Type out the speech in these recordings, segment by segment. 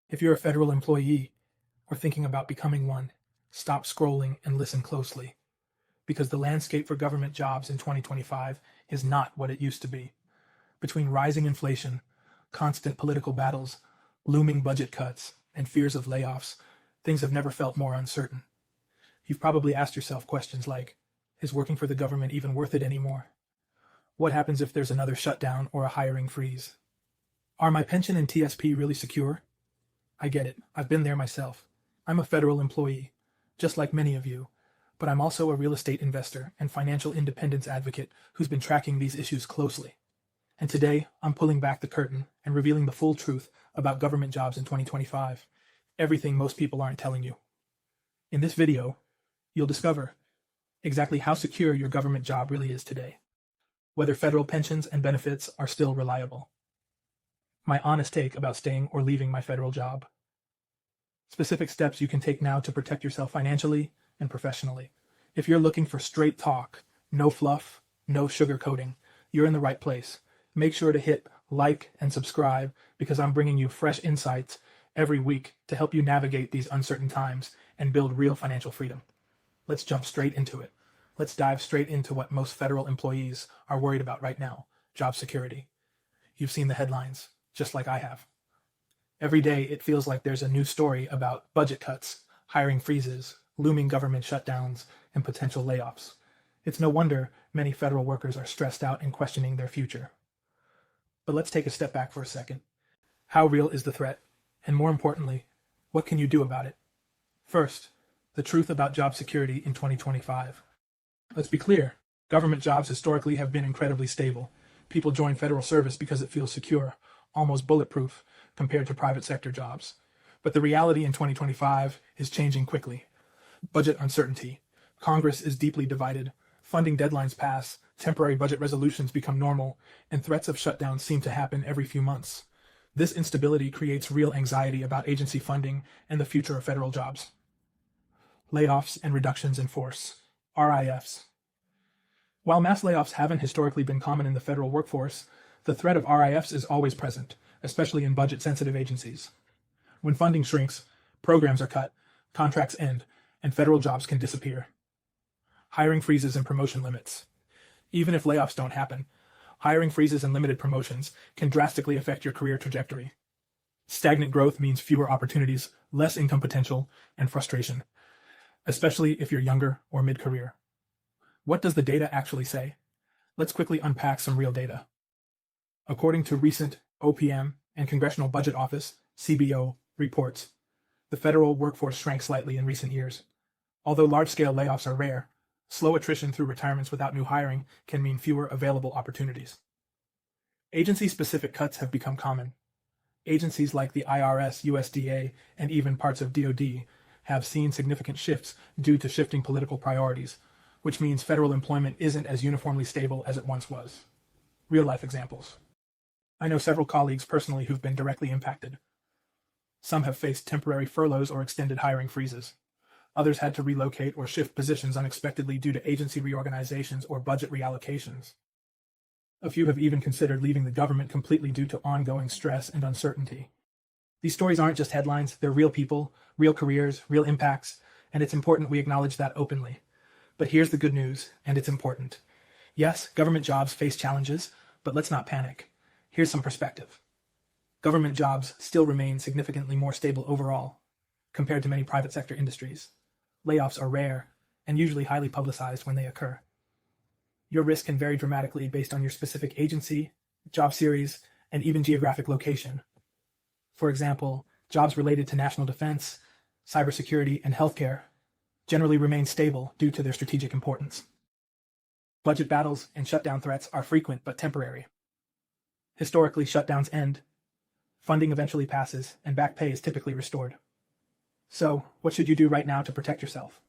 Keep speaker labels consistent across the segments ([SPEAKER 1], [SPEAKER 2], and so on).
[SPEAKER 1] If you're a federal employee or thinking about becoming one, stop scrolling and listen closely, because the landscape for government jobs in 2025 is not what it used to be. Between rising inflation, constant political battles, looming budget cuts, and fears of layoffs, things have never felt more uncertain. You've probably asked yourself questions like, is working for the government even worth it anymore? What happens if there's another shutdown or a hiring freeze? Are my pension and TSP really secure? I get it. I've been there myself. I'm a federal employee, just like many of you, but I'm also a real estate investor and financial independence advocate who's been tracking these issues closely. And today, I'm pulling back the curtain and revealing the full truth about government jobs in 2025, everything most people aren't telling you. In this video, you'll discover exactly how secure your government job really is today, whether federal pensions and benefits are still reliable, my honest take about staying or leaving my federal job, specific steps you can take now to protect yourself financially and professionally. If you're looking for straight talk, no fluff, no sugarcoating, you're in the right place. Make sure to hit like and subscribe because I'm bringing you fresh insights every week to help you navigate these uncertain times and build real financial freedom. Let's jump straight into it. Let's dive straight into what most federal employees are worried about right now, job security. You've seen the headlines, just like I have. Every day it feels like there's a new story about budget cuts, hiring freezes, looming government shutdowns, and potential layoffs. It's no wonder many federal workers are stressed out and questioning their future. But let's take a step back for a second. How real is the threat? And more importantly, what can you do about it? First, the truth about job security in 2025. Let's be clear, government jobs historically have been incredibly stable. People join federal service because it feels secure, almost bulletproof compared to private sector jobs. But the reality in 2025 is changing quickly. Budget uncertainty. Congress is deeply divided. Funding deadlines pass, temporary budget resolutions become normal, and threats of shutdowns seem to happen every few months. This instability creates real anxiety about agency funding and the future of federal jobs. Layoffs and reductions in force, RIFs. While mass layoffs haven't historically been common in the federal workforce, the threat of RIFs is always present, especially in budget-sensitive agencies. When funding shrinks, programs are cut, contracts end, and federal jobs can disappear. Hiring freezes and promotion limits. Even if layoffs don't happen, hiring freezes and limited promotions can drastically affect your career trajectory. Stagnant growth means fewer opportunities, less income potential, and frustration, especially if you're younger or mid-career. What does the data actually say? Let's quickly unpack some real data. According to recent OPM and Congressional Budget Office, CBO, reports, the federal workforce shrank slightly in recent years. Although large-scale layoffs are rare, slow attrition through retirements without new hiring can mean fewer available opportunities. Agency-specific cuts have become common. Agencies like the IRS, USDA, and even parts of DoD have seen significant shifts due to shifting political priorities, which means federal employment isn't as uniformly stable as it once was. Real-life examples. I know several colleagues personally who've been directly impacted. Some have faced temporary furloughs or extended hiring freezes. Others had to relocate or shift positions unexpectedly due to agency reorganizations or budget reallocations. A few have even considered leaving the government completely due to ongoing stress and uncertainty. These stories aren't just headlines, they're real people, real careers, real impacts, and it's important we acknowledge that openly. But here's the good news, and it's important. Yes, government jobs face challenges, but let's not panic. Here's some perspective. Government jobs still remain significantly more stable overall, compared to many private sector industries. Layoffs are rare, and usually highly publicized when they occur. Your risk can vary dramatically based on your specific agency, job series, and even geographic location. For example, jobs related to national defense, cybersecurity, and healthcare generally remain stable due to their strategic importance. Budget battles and shutdown threats are frequent but temporary. Historically, shutdowns end, funding eventually passes, and back pay is typically restored. So, what should you do right now to protect yourself?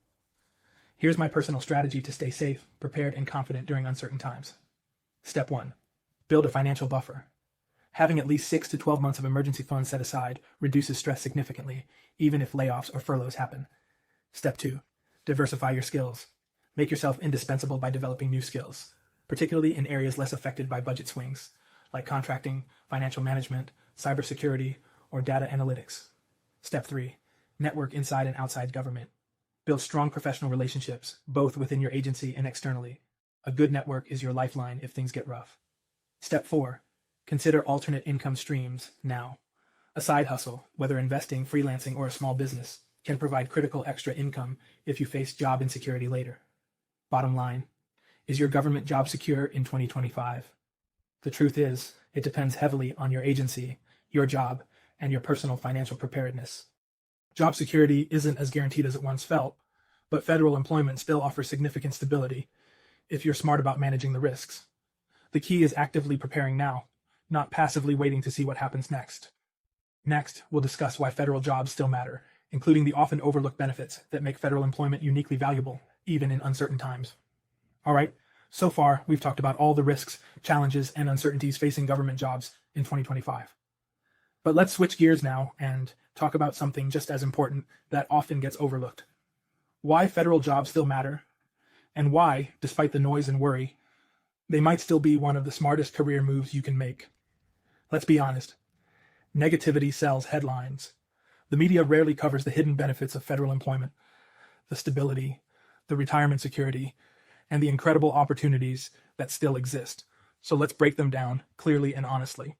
[SPEAKER 1] Here's my personal strategy to stay safe, prepared, and confident during uncertain times. Step 1. Build a financial buffer. Having at least 6 to 12 months of emergency funds set aside reduces stress significantly, even if layoffs or furloughs happen. Step 2. Diversify your skills. Make yourself indispensable by developing new skills, particularly in areas less affected by budget swings, like contracting, financial management, cybersecurity, or data analytics. Step 3. Network inside and outside government. Build strong professional relationships, both within your agency and externally. A good network is your lifeline if things get rough. Step 4. Consider alternate income streams now. A side hustle, whether investing, freelancing, or a small business, can provide critical extra income if you face job insecurity later. Bottom line, is your government job secure in 2025? The truth is, it depends heavily on your agency, your job, and your personal financial preparedness. Job security isn't as guaranteed as it once felt, but federal employment still offers significant stability if you're smart about managing the risks. The key is actively preparing now, not passively waiting to see what happens next. Next, we'll discuss why federal jobs still matter, including the often overlooked benefits that make federal employment uniquely valuable, even in uncertain times. All right, so far, we've talked about all the risks, challenges, and uncertainties facing government jobs in 2025. But let's switch gears now and talk about something just as important that often gets overlooked. Why federal jobs still matter, and why, despite the noise and worry, they might still be one of the smartest career moves you can make. Let's be honest. Negativity sells headlines. The media rarely covers the hidden benefits of federal employment, the stability, the retirement security, and the incredible opportunities that still exist. So let's break them down clearly and honestly.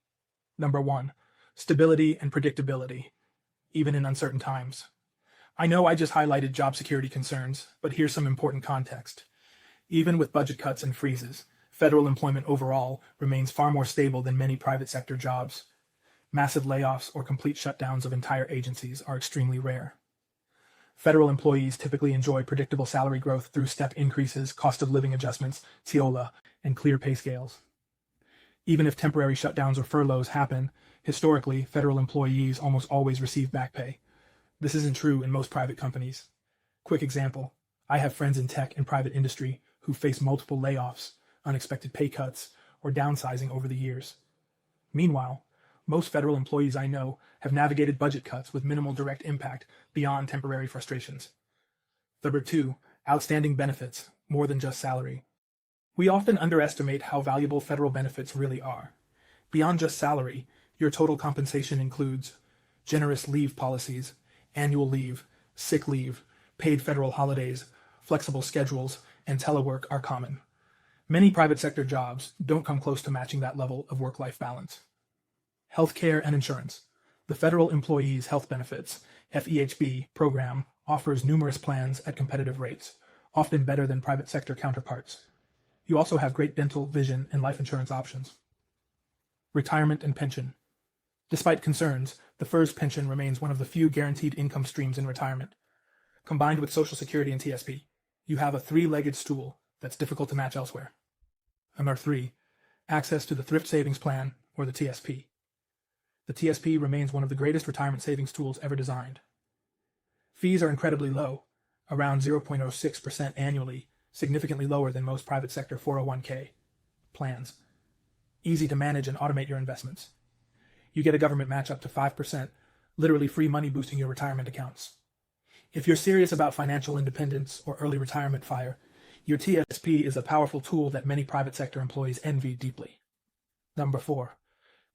[SPEAKER 1] Number 1, stability and predictability, even in uncertain times. I know I just highlighted job security concerns, but here's some important context. Even with budget cuts and freezes, federal employment overall remains far more stable than many private sector jobs. Massive layoffs or complete shutdowns of entire agencies are extremely rare. Federal employees typically enjoy predictable salary growth through step increases, cost of living adjustments, TIOLA, and clear pay scales. Even if temporary shutdowns or furloughs happen, historically, federal employees almost always receive back pay. This isn't true in most private companies. Quick example, I have friends in tech and private industry who face multiple layoffs, unexpected pay cuts, or downsizing over the years. Meanwhile, most federal employees I know have navigated budget cuts with minimal direct impact beyond temporary frustrations. Number 2, outstanding benefits, more than just salary. We often underestimate how valuable federal benefits really are. Beyond just salary, your total compensation includes generous leave policies, annual leave, sick leave, paid federal holidays, flexible schedules, and telework are common. Many private sector jobs don't come close to matching that level of work-life balance. Healthcare and insurance. The Federal Employees Health Benefits, FEHB, program offers numerous plans at competitive rates, often better than private sector counterparts. You also have great dental, vision, and life insurance options. Retirement and pension. Despite concerns, the FERS pension remains one of the few guaranteed income streams in retirement. Combined with Social Security and TSP, you have a three-legged stool that's difficult to match elsewhere. Number 3, access to the Thrift Savings Plan, or the TSP. The TSP remains one of the greatest retirement savings tools ever designed. Fees are incredibly low, around 0.06% annually, significantly lower than most private sector 401k plans. Easy to manage and automate your investments. You get a government match up to 5%, literally free money boosting your retirement accounts. If you're serious about financial independence or early retirement fire, your TSP is a powerful tool that many private sector employees envy deeply. Number 4,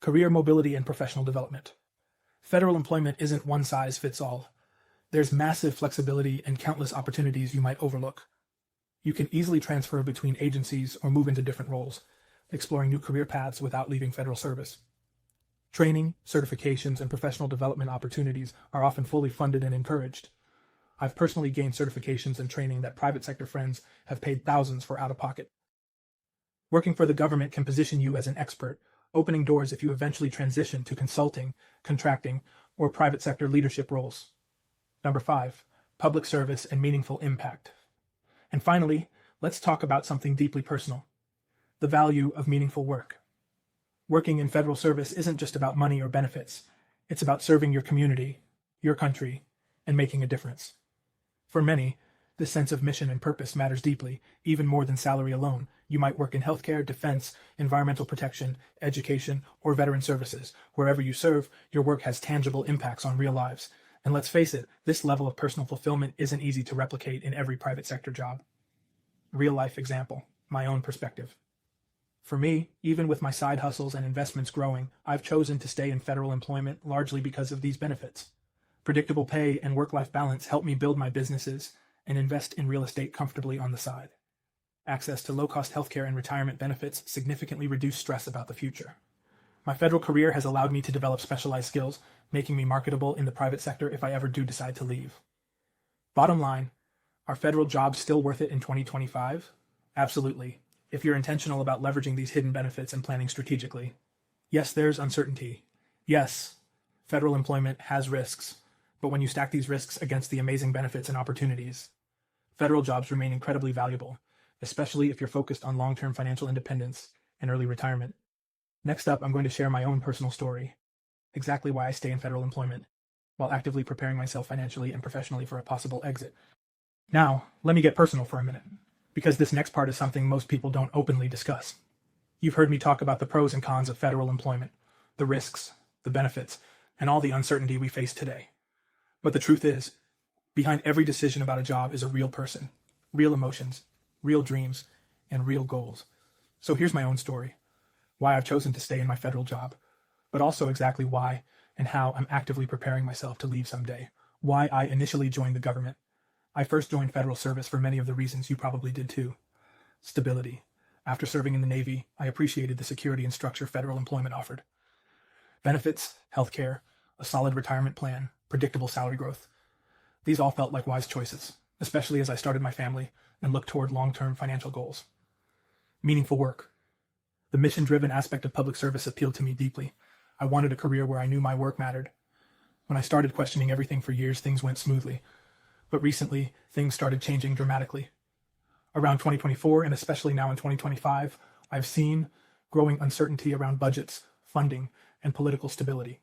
[SPEAKER 1] career mobility and professional development. Federal employment isn't one size fits all. There's massive flexibility and countless opportunities you might overlook. You can easily transfer between agencies or move into different roles, exploring new career paths without leaving federal service. Training, certifications, and professional development opportunities are often fully funded and encouraged. I've personally gained certifications and training that private sector friends have paid thousands for out of pocket. Working for the government can position you as an expert, opening doors if you eventually transition to consulting, contracting, or private sector leadership roles. Number 5, public service and meaningful impact. And finally, let's talk about something deeply personal, the value of meaningful work. Working in federal service isn't just about money or benefits. It's about serving your community, your country, and making a difference. For many, this sense of mission and purpose matters deeply, even more than salary alone. You might work in healthcare, defense, environmental protection, education, or veteran services. Wherever you serve, your work has tangible impacts on real lives. And let's face it, this level of personal fulfillment isn't easy to replicate in every private sector job. Real-life example, my own perspective. For me, even with my side hustles and investments growing, I've chosen to stay in federal employment largely because of these benefits. Predictable pay and work-life balance help me build my businesses and invest in real estate comfortably on the side. Access to low-cost healthcare and retirement benefits significantly reduce stress about the future. My federal career has allowed me to develop specialized skills, making me marketable in the private sector if I ever do decide to leave. Bottom line, are federal jobs still worth it in 2025? Absolutely, if you're intentional about leveraging these hidden benefits and planning strategically. Yes, there's uncertainty. Yes, federal employment has risks, but when you stack these risks against the amazing benefits and opportunities, federal jobs remain incredibly valuable, especially if you're focused on long-term financial independence and early retirement. Next up, I'm going to share my own personal story, exactly why I stay in federal employment, while actively preparing myself financially and professionally for a possible exit. Now, let me get personal for a minute, because this next part is something most people don't openly discuss. You've heard me talk about the pros and cons of federal employment, the risks, the benefits, and all the uncertainty we face today. But the truth is, behind every decision about a job is a real person, real emotions, real dreams, and real goals. So here's my own story, why I've chosen to stay in my federal job, but also exactly why and how I'm actively preparing myself to leave someday, why I initially joined the government. I first joined federal service for many of the reasons you probably did too. Stability. After serving in the Navy, I appreciated the security and structure federal employment offered. Benefits, healthcare, a solid retirement plan, predictable salary growth. These all felt like wise choices, especially as I started my family and looked toward long-term financial goals. Meaningful work. The mission-driven aspect of public service appealed to me deeply. I wanted a career where I knew my work mattered. When I started questioning everything for years, things went smoothly. But recently, things started changing dramatically. Around 2024, and especially now in 2025, I've seen growing uncertainty around budgets, funding, and political stability.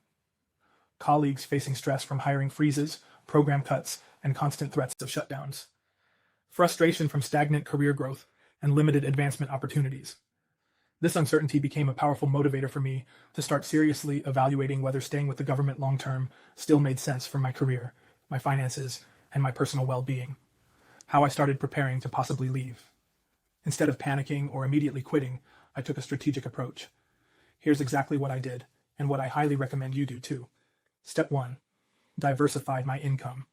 [SPEAKER 1] Colleagues facing stress from hiring freezes, program cuts, and constant threats of shutdowns. Frustration from stagnant career growth and limited advancement opportunities. This uncertainty became a powerful motivator for me to start seriously evaluating whether staying with the government long-term still made sense for my career, my finances, and my personal well-being. How I started preparing to possibly leave. Instead of panicking or immediately quitting, I took a strategic approach. Here's exactly what I did, and what I highly recommend you do too. Step 1. Diversified my income.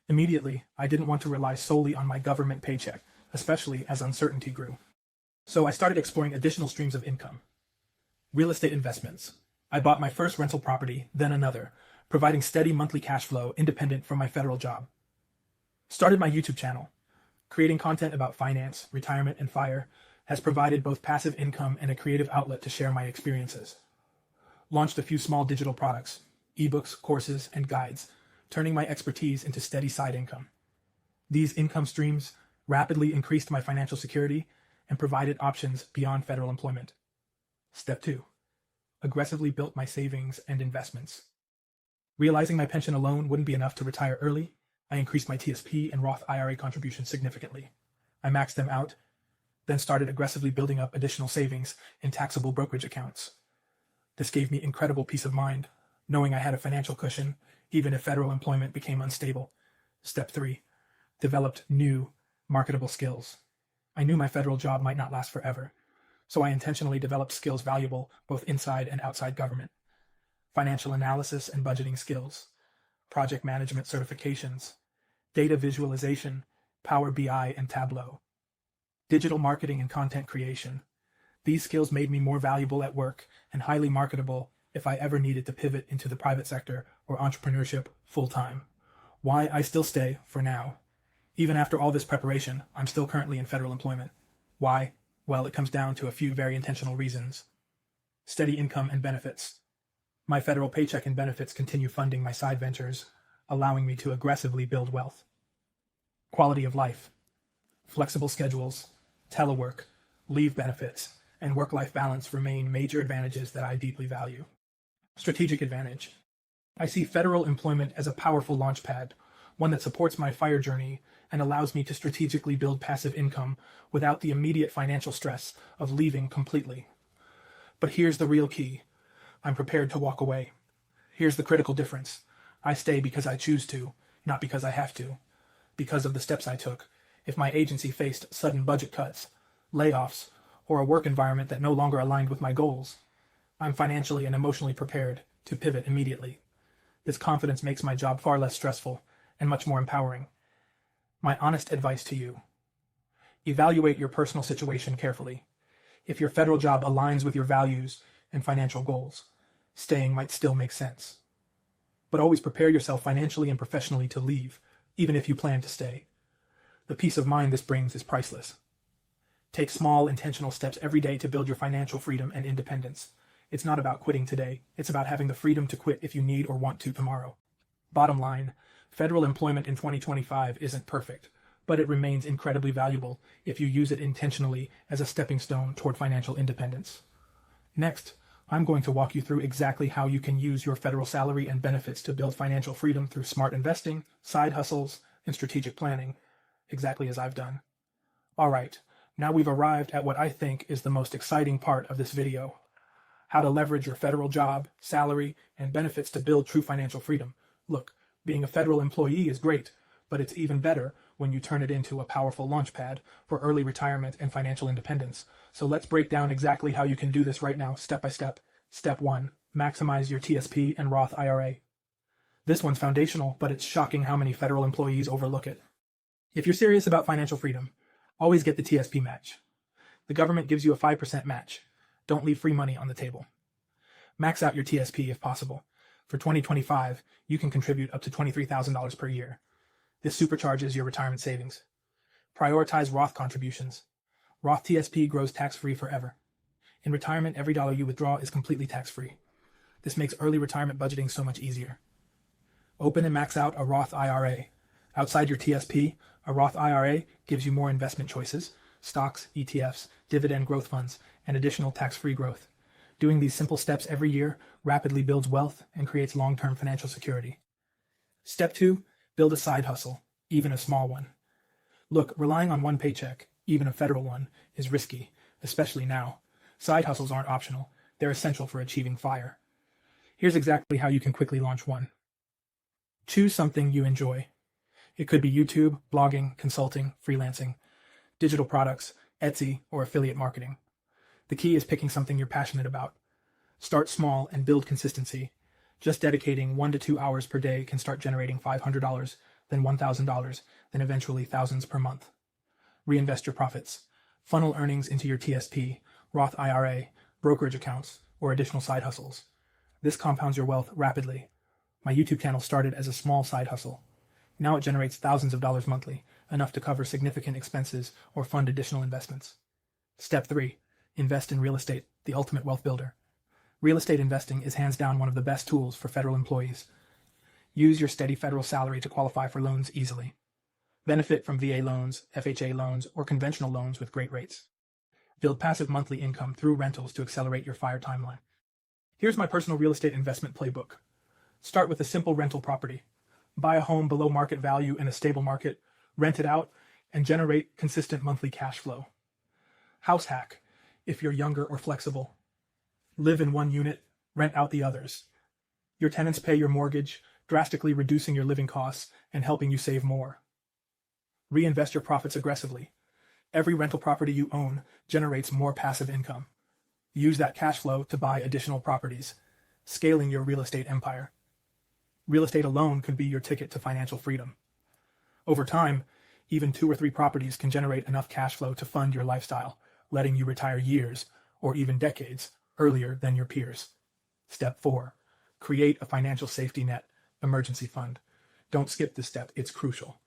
[SPEAKER 1] Immediately, I didn't want to rely solely on my government paycheck, especially as uncertainty grew. So I started exploring additional streams of income. Real estate investments. I bought my first rental property, then another, providing steady monthly cash flow independent from my federal job. Started my YouTube channel. Creating content about finance, retirement, and FIRE has provided both passive income and a creative outlet to share my experiences. Launched a few small digital products, ebooks, courses, and guides, turning my expertise into steady side income. These income streams rapidly increased my financial security and provided options beyond federal employment. Step 2. Aggressively built my savings and investments. Realizing my pension alone wouldn't be enough to retire early, I increased my TSP and Roth IRA contributions significantly. I maxed them out, then started aggressively building up additional savings in taxable brokerage accounts. This gave me incredible peace of mind, knowing I had a financial cushion, even if federal employment became unstable. Step 3. Developed new, marketable skills. I knew my federal job might not last forever, so I intentionally developed skills valuable both inside and outside government. Financial analysis and budgeting skills, project management certifications, data visualization, Power BI and Tableau, digital marketing and content creation. These skills made me more valuable at work and highly marketable if I ever needed to pivot into the private sector or entrepreneurship full-time. Why I still stay for now. Even after all this preparation, I'm still currently in federal employment. Why? Well, it comes down to a few very intentional reasons. Steady income and benefits. My federal paycheck and benefits continue funding my side ventures, allowing me to aggressively build wealth. Quality of life. Flexible schedules, telework, leave benefits, and work-life balance remain major advantages that I deeply value. Strategic advantage. I see federal employment as a powerful launchpad, one that supports my FIRE journey and allows me to strategically build passive income without the immediate financial stress of leaving completely. But here's the real key. I'm prepared to walk away. Here's the critical difference. I stay because I choose to, not because I have to. Because of the steps I took, if my agency faced sudden budget cuts, layoffs, or a work environment that no longer aligned with my goals, I'm financially and emotionally prepared to pivot immediately. This confidence makes my job far less stressful and much more empowering. My honest advice to you: evaluate your personal situation carefully. If your federal job aligns with your values and financial goals, staying might still make sense. But always prepare yourself financially and professionally to leave, even if you plan to stay. The peace of mind this brings is priceless. Take small, intentional steps every day to build your financial freedom and independence. It's not about quitting today. It's about having the freedom to quit if you need or want to tomorrow. Bottom line, federal employment in 2025 isn't perfect, but it remains incredibly valuable if you use it intentionally as a stepping stone toward financial independence. Next, I'm going to walk you through exactly how you can use your federal salary and benefits to build financial freedom through smart investing, side hustles, and strategic planning, exactly as I've done. All right, now we've arrived at what I think is the most exciting part of this video: how to leverage your federal job, salary, and benefits to build true financial freedom. Look, being a federal employee is great, but it's even better when you turn it into a powerful launchpad for early retirement and financial independence. So let's break down exactly how you can do this right now, step by step. Step 1. Maximize your TSP and Roth IRA. This one's foundational, but it's shocking how many federal employees overlook it. If you're serious about financial freedom, always get the TSP match. The government gives you a 5% match. Don't leave free money on the table. Max out your TSP if possible. For 2025, you can contribute up to $23,000 per year. This supercharges your retirement savings. Prioritize Roth contributions. Roth TSP grows tax-free forever. In retirement, every dollar you withdraw is completely tax-free. This makes early retirement budgeting so much easier. Open and max out a Roth IRA. Outside your TSP, a Roth IRA gives you more investment choices: stocks, ETFs, dividend growth funds, and additional tax-free growth. Doing these simple steps every year rapidly builds wealth and creates long-term financial security. Step 2, build a side hustle, even a small one. Look, relying on one paycheck, even a federal one, is risky, especially now. Side hustles aren't optional. They're essential for achieving FIRE. Here's exactly how you can quickly launch one. Choose something you enjoy. It could be YouTube, blogging, consulting, freelancing, digital products, Etsy, or affiliate marketing. The key is picking something you're passionate about. Start small and build consistency. Just dedicating 1 to 2 hours per day can start generating $500, then $1,000, then eventually thousands per month. Reinvest your profits. Funnel earnings into your TSP, Roth IRA, brokerage accounts, or additional side hustles. This compounds your wealth rapidly. My YouTube channel started as a small side hustle. Now it generates thousands of dollars monthly, enough to cover significant expenses or fund additional investments. Step 3. Invest in real estate, the ultimate wealth builder. Real estate investing is hands down one of the best tools for federal employees. Use your steady federal salary to qualify for loans easily. Benefit from VA loans, FHA loans, or conventional loans with great rates. Build passive monthly income through rentals to accelerate your FIRE timeline. Here's my personal real estate investment playbook. Start with a simple rental property. Buy a home below market value in a stable market, rent it out, and generate consistent monthly cash flow. House hack, if you're younger or flexible. Live in one unit, rent out the others. Your tenants pay your mortgage, drastically reducing your living costs and helping you save more. Reinvest your profits aggressively. Every rental property you own generates more passive income. Use that cash flow to buy additional properties, scaling your real estate empire. Real estate alone could be your ticket to financial freedom. Over time, even 2 or 3 properties can generate enough cash flow to fund your lifestyle, letting you retire years, or even decades, earlier than your peers. Step 4. Create a financial safety net, emergency fund. Don't skip this step, it's crucial.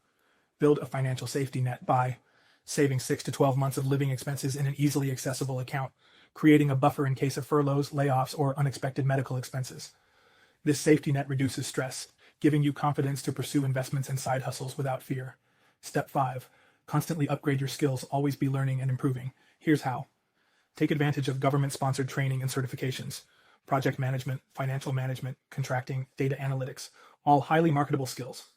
[SPEAKER 1] Build a financial safety net by saving 6 to 12 months of living expenses in an easily accessible account, creating a buffer in case of furloughs, layoffs, or unexpected medical expenses. This safety net reduces stress, giving you confidence to pursue investments and side hustles without fear. Step 5. Constantly upgrade your skills, always be learning and improving. Here's how. Take advantage of government-sponsored training and certifications. Project management, financial management, contracting, data analytics, all highly marketable skills.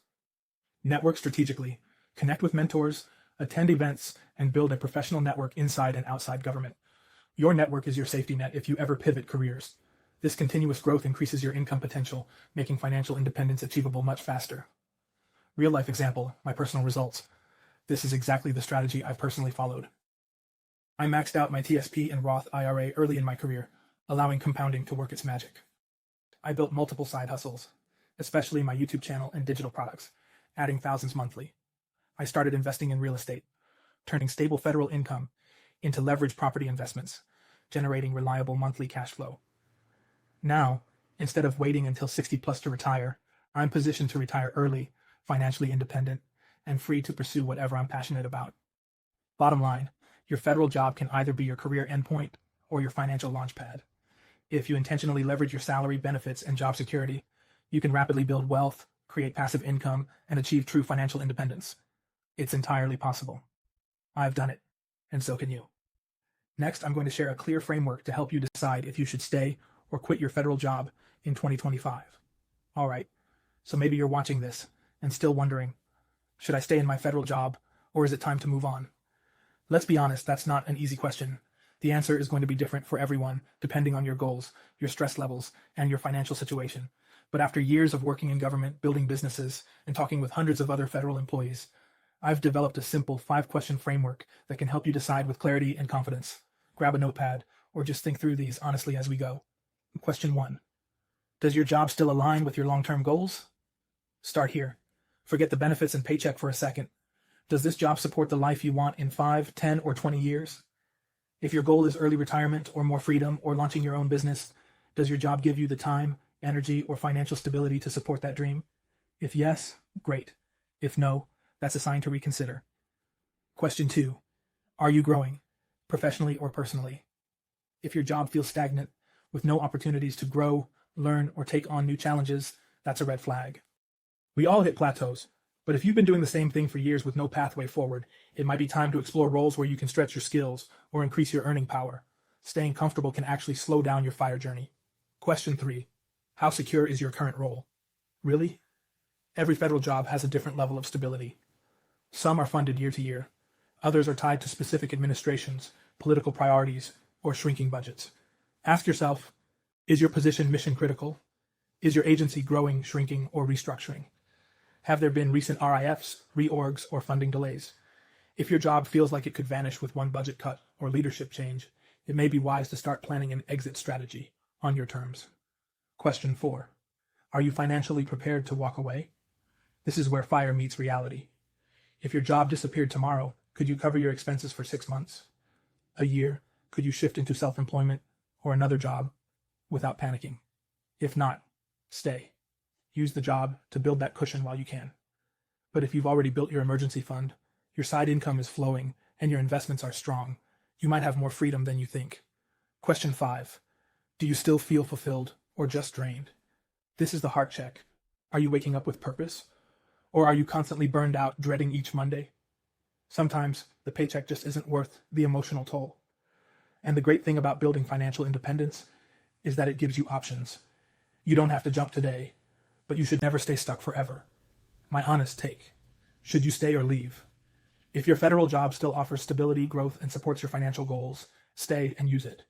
[SPEAKER 1] Network strategically. Connect with mentors, attend events, and build a professional network inside and outside government. Your network is your safety net if you ever pivot careers. This continuous growth increases your income potential, making financial independence achievable much faster. Real-life example, my personal results. This is exactly the strategy I've personally followed. I maxed out my TSP and Roth IRA early in my career, allowing compounding to work its magic. I built multiple side hustles, especially my YouTube channel and digital products, adding thousands monthly. I started investing in real estate, turning stable federal income into leveraged property investments, generating reliable monthly cash flow. Now, instead of waiting until 60 plus to retire, I'm positioned to retire early, financially independent, and free to pursue whatever I'm passionate about. Bottom line, your federal job can either be your career endpoint or your financial launchpad. If you intentionally leverage your salary, benefits, and job security, you can rapidly build wealth, create passive income, and achieve true financial independence. It's entirely possible. I've done it, and so can you. Next, I'm going to share a clear framework to help you decide if you should stay or quit your federal job in 2025. All right, so maybe you're watching this and still wondering, should I stay in my federal job or is it time to move on? Let's be honest, that's not an easy question. The answer is going to be different for everyone, depending on your goals, your stress levels, and your financial situation. But after years of working in government, building businesses, and talking with hundreds of other federal employees, I've developed a simple 5-question framework that can help you decide with clarity and confidence. Grab a notepad, or just think through these honestly as we go. Question 1. Does your job still align with your long-term goals? Start here. Forget the benefits and paycheck for a second. Does this job support the life you want in 5, 10, or 20 years? If your goal is early retirement or more freedom or launching your own business, does your job give you the time, energy, or financial stability to support that dream? If yes, great. If no, that's a sign to reconsider. Question 2. Are you growing, professionally or personally? If your job feels stagnant, with no opportunities to grow, learn, or take on new challenges, that's a red flag. We all hit plateaus, but if you've been doing the same thing for years with no pathway forward, it might be time to explore roles where you can stretch your skills or increase your earning power. Staying comfortable can actually slow down your fire journey. Question 3. How secure is your current role? Really? Every federal job has a different level of stability. Some are funded year to year. Others are tied to specific administrations, political priorities, or shrinking budgets. Ask yourself, is your position mission critical? Is your agency growing, shrinking, or restructuring? Have there been recent RIFs, reorgs, or funding delays? If your job feels like it could vanish with one budget cut or leadership change, it may be wise to start planning an exit strategy on your terms. Question 4. Are you financially prepared to walk away? This is where fire meets reality. If your job disappeared tomorrow, could you cover your expenses for 6 months? A year? Could you shift into self-employment or another job without panicking? If not, stay. Use the job to build that cushion while you can. But if you've already built your emergency fund, your side income is flowing, and your investments are strong, you might have more freedom than you think. Question 5. Do you still feel fulfilled or just drained? This is the heart check. Are you waking up with purpose? Or are you constantly burned out, dreading each Monday? Sometimes the paycheck just isn't worth the emotional toll. And the great thing about building financial independence is that it gives you options. You don't have to jump today, but you should never stay stuck forever. My honest take. Should you stay or leave? If your federal job still offers stability, growth, and supports your financial goals, stay and use it.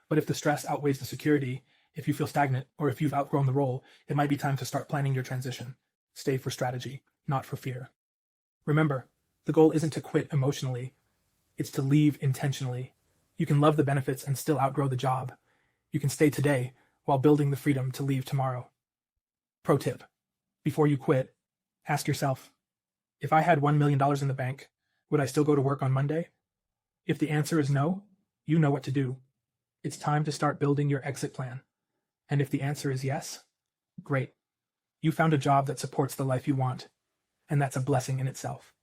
[SPEAKER 1] But if the stress outweighs the security, if you feel stagnant, or if you've outgrown the role, it might be time to start planning your transition. Stay for strategy, not for fear. Remember, the goal isn't to quit emotionally. It's to leave intentionally. You can love the benefits and still outgrow the job. You can stay today while building the freedom to leave tomorrow. Pro tip. Before you quit, ask yourself, if I had $1 million in the bank, would I still go to work on Monday? If the answer is no, you know what to do. It's time to start building your exit plan. And if the answer is yes, great. You found a job that supports the life you want, and that's a blessing in itself.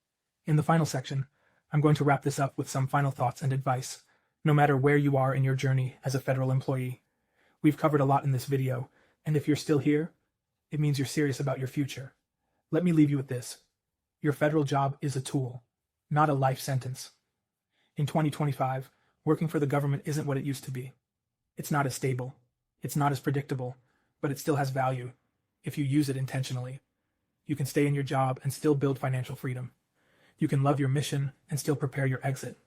[SPEAKER 1] In the final section, I'm going to wrap this up with some final thoughts and advice, no matter where you are in your journey as a federal employee. We've covered a lot in this video, and if you're still here, it means you're serious about your future. Let me leave you with this. Your federal job is a tool, not a life sentence. In 2025, working for the government isn't what it used to be. It's not as stable. It's not as predictable, but it still has value if you use it intentionally. You can stay in your job and still build financial freedom. You can love your mission and still prepare your exit.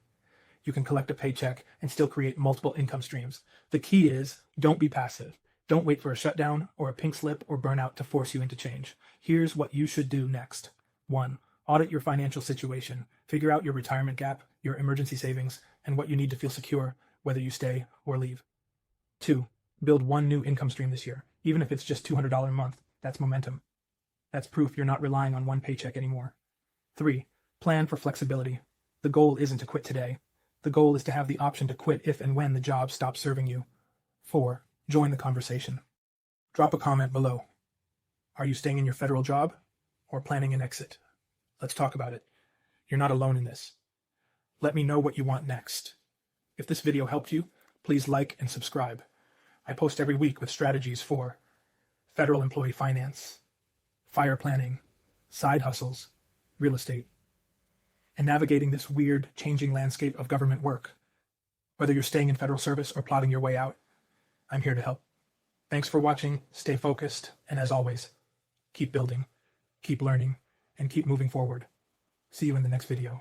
[SPEAKER 1] You can collect a paycheck and still create multiple income streams. The key is, don't be passive. Don't wait for a shutdown or a pink slip or burnout to force you into change. Here's what you should do next. 1. Audit your financial situation. Figure out your retirement gap, your emergency savings, and what you need to feel secure, whether you stay or leave. 2. Build one new income stream this year. Even if it's just $200 a month, that's momentum. That's proof you're not relying on one paycheck anymore. 3. Plan for flexibility. The goal isn't to quit today. The goal is to have the option to quit if and when the job stops serving you. 4. Join the conversation. Drop a comment below. Are you staying in your federal job or planning an exit? Let's talk about it. You're not alone in this. Let me know what you want next. If this video helped you, please like and subscribe. I post every week with strategies for federal employee finance, fire planning, side hustles, real estate, and navigating this weird, changing landscape of government work. Whether you're staying in federal service or plotting your way out, I'm here to help. Thanks for watching, stay focused, and as always, keep building, keep learning, and keep moving forward. See you in the next video.